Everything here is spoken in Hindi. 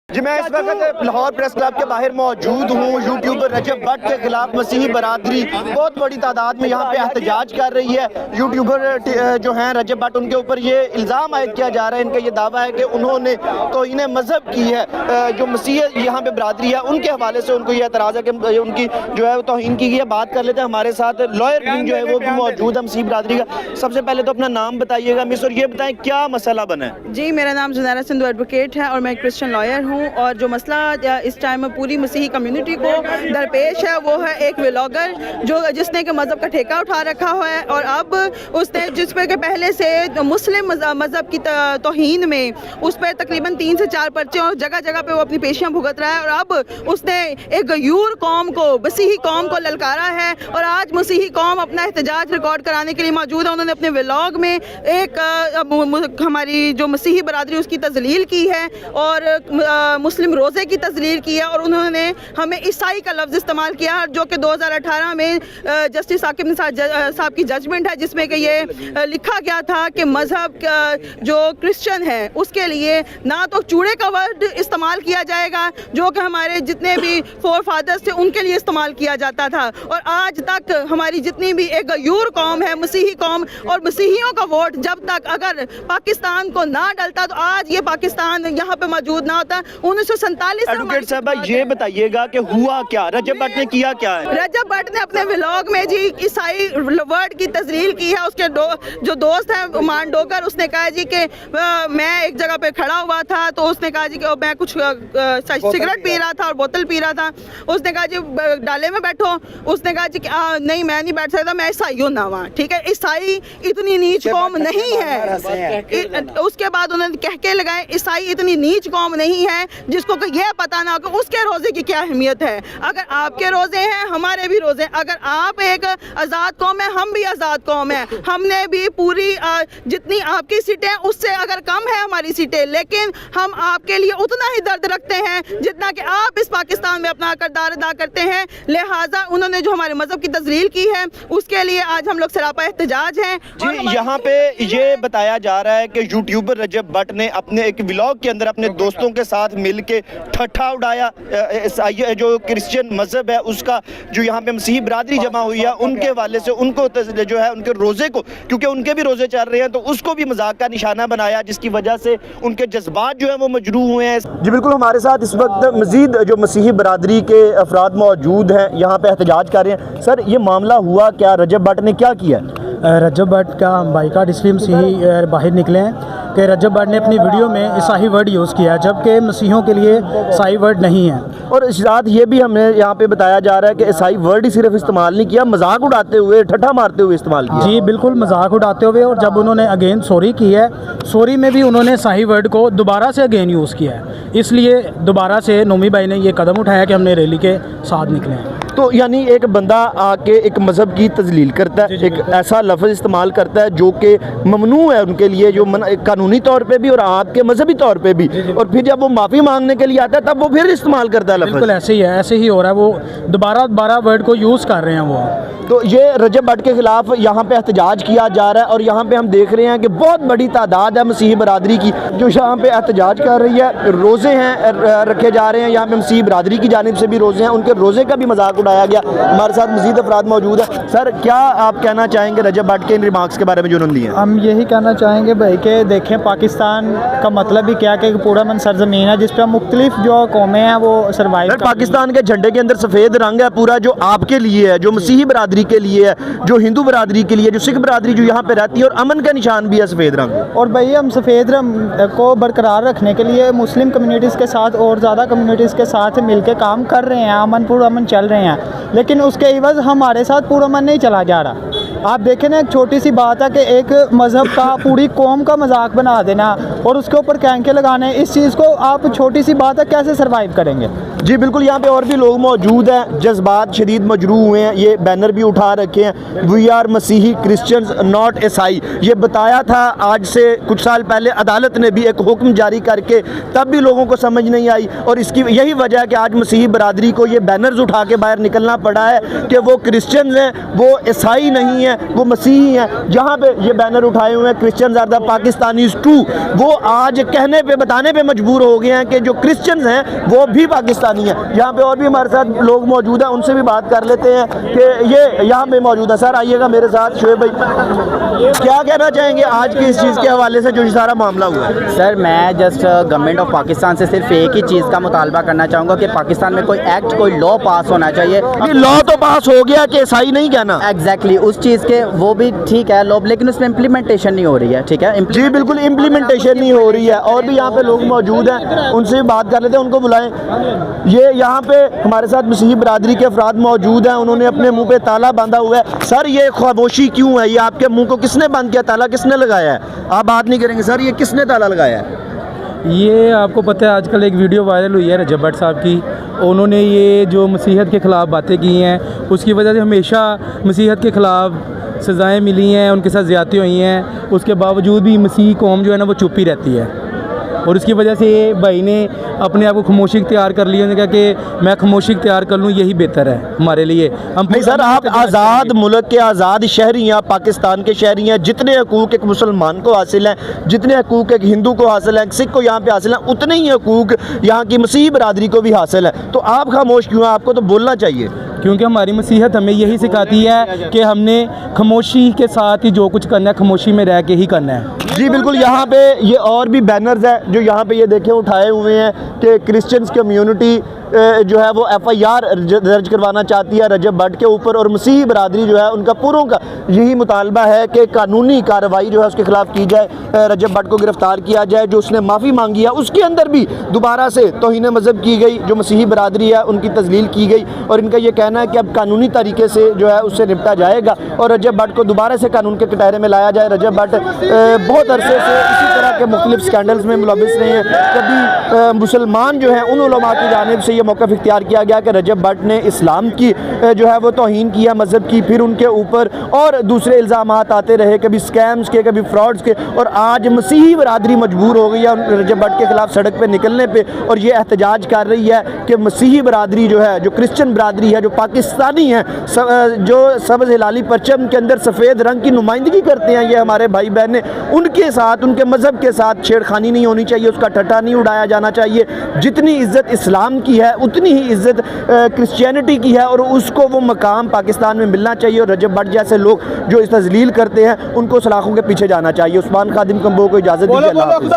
जी, मैं इस वक्त लाहौर प्रेस क्लब के बाहर मौजूद हूँ। यूट्यूबर रजब भट्ट के खिलाफ मसीही बरादरी बहुत बड़ी तादाद में यहाँ पे एहतजाज कर रही है। यूट्यूबर जो हैं रजब भट्ट, उनके ऊपर ये इल्ज़ाम आयद किया जा रहा है, इनका ये दावा है कि उन्होंने तौहीन मज़हब की है। जो मसीह यहाँ पे बरादरी है उनके हवाले से उनको ये एतराज़ है कि उनकी जो है तौहीन की है। बात कर लेते हैं, हमारे साथ लॉयर जो है वो भी मौजूद है मसीही बरादरी का। सबसे पहले तो अपना नाम बताइएगा मिस, और ये बताएं क्या मसला बना है। जी, मेरा नाम जुनैरा सिंधु एडवोकेट है और मैं एक क्रिश्चियन लॉयर हूँ। और जो मसला इस टाइम पूरी मसीही कम्युनिटी को दरपेश है वो है एक व्लॉगर जिसने के मज़हब का ठेका उठा रखा हुआ है, और अब उसने जिस पर के पहले से मुस्लिम मज़हब की तौहीन में उस पर तकरीबन 3 से 4 पर्चे और जगह जगह पे वो अपनी पेशियाँ भुगत रहा है। और अब उसने एक गयूर कौम को, मसीही कौम को ललकारा है, और आज मसीही कौम अपना एहतजाज रिकॉर्ड कराने के लिए मौजूद है। उन्होंने अपने व्लॉग में एक हमारी जो मसीही बरादरी उसकी तजलील की है और मुस्लिम रोज़े की तजलील की है, और उन्होंने हमें ईसाई का लफ्ज़ इस्तेमाल किया, जो कि 2018 में जस्टिस साकिब निसार साहब की जजमेंट है, जिसमें कि ये लिखा गया था कि मज़हब जो क्रिश्चियन है उसके लिए ना तो चूड़े का वर्ड इस्तेमाल किया जाएगा जो कि हमारे जितने भी फोर फादर्स थे उनके लिए इस्तेमाल किया जाता था। और आज तक हमारी जितनी भी एक गयूर कौम है, मसीही कौम, और मसीहियों का वोट जब तक अगर पाकिस्तान को ना डलता तो आज ये पाकिस्तान यहाँ पे मौजूद ना होता। 1947 एडवोकेट साहब ये बताइएगा कि हुआ क्या, रजब भट्ट ने किया क्या है? रजब भट्ट ने अपने व्लॉग में जी ईसाई वर्ड की तजलील की है। उसके जो दोस्त है उमान डोगर, उसने कहा जी कि मैं एक जगह पे खड़ा हुआ था तो उसने कहा जी कि मैं कुछ सिगरेट पी रहा था और बोतल पी रहा था। उसने कहा जी डाले में बैठो। उसने कहा जी कि नहीं मैं नहीं बैठ सकता, मैं ईसाई हूँ ना वहाँ, ठीक है। ईसाई इतनी नीच कौम नहीं है। उसके बाद उन्होंने कह के लगाए ईसाई इतनी नीच कौम नहीं है जिसको यह पता ना हो कि उसके रोज़े की क्या अहमियत है। अगर आपके रोज़े हैं हमारे भी रोज़े, अगर आप एक आज़ाद कौम है हम भी आज़ाद कौम है। हमने भी पूरी जितनी आपकी सीटें उससे अगर कम है हमारी सीटें, लेकिन हम आपके लिए उतना ही दर्द रखते हैं जितना कि आप इस पाकिस्तान में अपना किरदार अदा करते हैं। लिहाजा उन्होंने जो हमारे मज़हब की तजलील की है उसके लिए आज हम लोग सरापा एहतजाज हैं। जी, यहाँ पे ये बताया जा रहा है कि यूट्यूबर रजब भट्ट ने अपने एक व्लॉग के अंदर अपने दोस्तों के साथ मिल के ठट्ठा उड़ाया जो क्रिश्चियन मज़हब है उसका, जो यहाँ पे मसीही बरादरी जमा हुई है उनके वाले से उनको जो है उनके रोज़े को, क्योंकि उनके भी रोज़े चल रहे हैं, तो उसको भी मजाक का निशाना बनाया, जिसकी वजह से उनके जज्बात जो है वो मजरूह हुए हैं। जी बिल्कुल, हमारे साथ इस वक्त मजीद जो मसीही बरादरी के अफराद मौजूद हैं, यहाँ पे एहतजाज कर रहे हैं। सर ये मामला हुआ क्या, रजब भट्ट ने क्या किया? रजब भट्ट का बाइकाट इसलिए मसीही बाहर निकले हैं कि रजब भट्ट ने अपनी वीडियो में ईसाई वर्ड यूज़ किया है, जबकि मसीहों के लिए ईसाई वर्ड नहीं है। और इस साथ ये भी हमें यहाँ पे बताया जा रहा है कि ईसाई वर्ड ही सिर्फ इस्तेमाल नहीं किया, मजाक उड़ाते हुए, ठट्ठा मारते हुए इस्तेमाल किया। जी बिल्कुल, मजाक उड़ाते हुए। और जब उन्होंने अगेन सॉरी की है, सॉरी में भी उन्होंने ईसाई वर्ड को दोबारा से अगेन यूज़ किया है। इसलिए दोबारा से नोमी भाई ने ये कदम उठाया कि हमने रैली के साथ निकले हैं। तो यानी एक बंदा आके एक मज़हब की तजलील करता है, एक ऐसा लफ्ज़ इस्तेमाल करता है जो कि ममनू है उनके लिए, जो कानूनी तौर पे भी और आपके मजहबी तौर पे भी, और फिर जब वो माफ़ी मांगने के लिए आता है तब वो फिर इस्तेमाल करता है लफ्ज़। बिल्कुल ऐसे ही है, ऐसे ही हो रहा है, वो दोबारा वर्ड को यूज़ कर रहे हैं वो। तो ये रजब भट्ट के खिलाफ यहाँ पे एहतजाज किया जा रहा है, और यहाँ पे हम देख रहे हैं कि बहुत बड़ी तादाद है मसीही बरादरी की जो यहाँ पे एहतजाज कर रही है। रोज़े हैं रखे जा रहे हैं यहाँ पे, मसीही बरादरी की जानिब से भी रोज़े हैं, उनके रोज़े का भी मजाक उड़ाया गया। हमारे साथ मजीद अफराद मौजूद है। सर क्या आप कहना चाहेंगे रजब भट्ट के इन रिमार्क्स के बारे में जो उन्होंने दिए? हम यही कहना चाहेंगे भाई कि देखें पाकिस्तान का मतलब भी क्या कि पूरा मन सरजमीन है जिस पर मुख्तलिफ जो कौमें हैं वो सर्वाइव। पाकिस्तान के झंडे के अंदर सफ़ेद रंग है पूरा, जो आपके लिए है, जो मसीही बरादरी के लिए है, जो हिंदू बरादरी के लिए, जो सिख बरादरी जो यहाँ पे रहती है, और अमन का निशान भी है सफ़ेद रंग। और भाई हम सफ़ेद रंग को बरकरार रखने के लिए मुस्लिम कम्युनिटीज़ के साथ और ज़्यादा कम्युनिटीज़ के साथ मिलकर काम कर रहे हैं, अमन चल रहे हैं, लेकिन उसके इवज़ हमारे साथ पूरा अमन नहीं चला जा रहा। आप देखें ना, एक छोटी सी बात है कि एक मज़हब का पूरी कौम का मजाक बना देना और उसके ऊपर कैंके लगाने, इस चीज़ को आप छोटी सी बात है कैसे सर्वाइव करेंगे? जी बिल्कुल, यहाँ पे और भी लोग मौजूद हैं, जज्बात शदीद मजरूह हुए हैं, ये बैनर भी उठा रखे हैं, वी आर मसीही क्रिश्चियंस नॉट ईसाई। ये बताया था आज से कुछ साल पहले अदालत ने भी एक हुक्म जारी करके, तब भी लोगों को समझ नहीं आई, और इसकी यही वजह है कि आज मसीही बरादरी को ये बैनर्स उठा के बाहर निकलना पड़ा है कि वो क्रिश्चियन हैं, वो ईसाई नहीं है। हैं वो मसीही हैं। जहाँ पे ये बैनर उठाए हुए हैं Christians are the Pakistanis too, वो आज कहने पे बताने पे मजबूर हो गए हैं कि जो क्रिश्चियंस हैं वो भी पाकिस्तानी हैं। यहाँ पे और भी हमारे साथ लोग मौजूद हैं, उनसे भी बात कर लेते हैं कि ये यहाँ पे मौजूद है। सर आइएगा मेरे साथ। शोएब भाई क्या कहना चाहेंगे आज की इस चीज़ के हवाले से जो सारा मामला हुआ है? सर मैं जस्ट गवर्नमेंट ऑफ पाकिस्तान से सिर्फ एक ही चीज़ का मुतालबा करना चाहूँगा कि पाकिस्तान में कोई एक्ट, कोई लॉ पास होना चाहिए। लॉ तो पास हो गया कि ईसाई नहीं कहना। एग्जैक्टली उस चीज़ के वो भी ठीक है लॉ, लेकिन उसमें इम्प्लीमेंटेशन नहीं हो रही है। ठीक है जी बिल्कुल इम्प्लीमेंटेशन नहीं हो रही है। और भी यहाँ पे लोग मौजूद हैं, उनसे भी बात कर लेते हैं, उनको बुलाएं। ये यहाँ पे हमारे साथ मसीही बरादरी के अफराद मौजूद हैं, उन्होंने अपने मुंह पे ताला बांधा हुआ है। सर ये खामोशी क्यों है? ये आपके मुंह को किसने बंद किया? ताला किसने लगाया है? आप बात नहीं करेंगे सर, ये किसने ताला लगाया है? ये आपको पता है आजकल एक वीडियो वायरल हुई है रजब भट्ट साहब की, उन्होंने ये जो मसीहत के ख़िलाफ़ बातें की हैं उसकी वजह से हमेशा मसीहत के ख़िलाफ़ सज़ाएं मिली हैं, उनके साथ ज़्यादती हुई हैं। उसके बावजूद भी मसीही कौम जो है ना वो चुप ही रहती है, और उसकी वजह से ये भाई ने अपने आप को खामोशी इख्तियार कर लिया। उन्होंने कहा कि मैं खामोशी इख्तियार कर लूँ, यही बेहतर है हमारे लिए। हम नहीं सर, आप आज़ाद मुल्क के आज़ाद शहरी हैं, पाकिस्तान के शहरी हैं। जितने हकूक़ एक मुसलमान को हासिल हैं, जितने हकूक़ एक हिंदू को हासिल हैं, एक सिख को यहाँ पे हासिल हैं, उतने ही हकूक़ यहाँ की मसीही बरादरी को भी हासिल है। तो आप खामोश क्यों हैं? आपको तो बोलना चाहिए। क्योंकि हमारी मसीहत हमें यही सिखाती है कि हमने खामोशी के साथ ही जो कुछ करना है खामोशी में रह के ही करना है। जी बिल्कुल। यहाँ पे ये और भी बैनर्स हैं जो यहाँ पे ये देखें उठाए हुए हैं कि क्रिश्चियंस कम्युनिटी जो है वो FIR दर्ज करवाना चाहती है रजब भट्ट के ऊपर, और मसीही बरादरी जो है उनका पूरों का यही मुतालबा है कि कानूनी कार्रवाई जो है उसके खिलाफ की जाए, रजब भट्ट को गिरफ्तार किया जाए। जो उसने माफ़ी मांगी है उसके अंदर भी दोबारा से तौहीन मज़हब की गई, जो मसीही बरादरी है उनकी तज़लील की गई, और इनका ये कहना है कि अब कानूनी तरीके से जो है उससे निपटा जाएगा और रजब भट्ट को दोबारा से कानून के कटहरे में लाया जाए। रजब भट्ट बहुत अरसे से इसी तरह के मुख्तलिफ स्कैंडल्स में मुलविस रहे हैं। कभी मुसलमान जो हैं उन उलमा की जानिब से ये मौक़िफ़ इख्तियार किया गया कि रजब भट्ट ने इस्लाम की जो है वो तौहीन किया मज़हब की, फिर उनके ऊपर और दूसरे इल्ज़ामात आते रहे, कभी स्कैम्स के, कभी फ्रॉड्स के, और आज मसीही बरादरी मजबूर हो गई है रजब भट्ट के ख़िलाफ़ सड़क पर निकलने पर, और ये एहतजाज कर रही है कि मसीही बरादरी जो है, जो क्रिश्चियन बरादरी है, जो पाकिस्तानी है, जो सब्ज़ हिलाली परचम के अंदर सफ़ेद रंग की नुमाइंदगी करते हैं, ये हमारे भाई बहन ने, उनके साथ, उनके मज़हब के साथ छेड़खानी नहीं होनी चाहिए, उसका ठट्ठा नहीं उड़ाया जाना चाहिए। जितनी इज़्ज़त इस्लाम की है उतनी ही इज़्ज़त क्रिश्चियनिटी की है, और उसको वो मकाम पाकिस्तान में मिलना चाहिए। और रजब भट्ट जैसे लोग जो इस तज़लील करते हैं उनको सलाखों के पीछे जाना चाहिए। उस्मान खादिम कंबो को इजाज़त दीजिए। अल्लाह हाफ़िज़।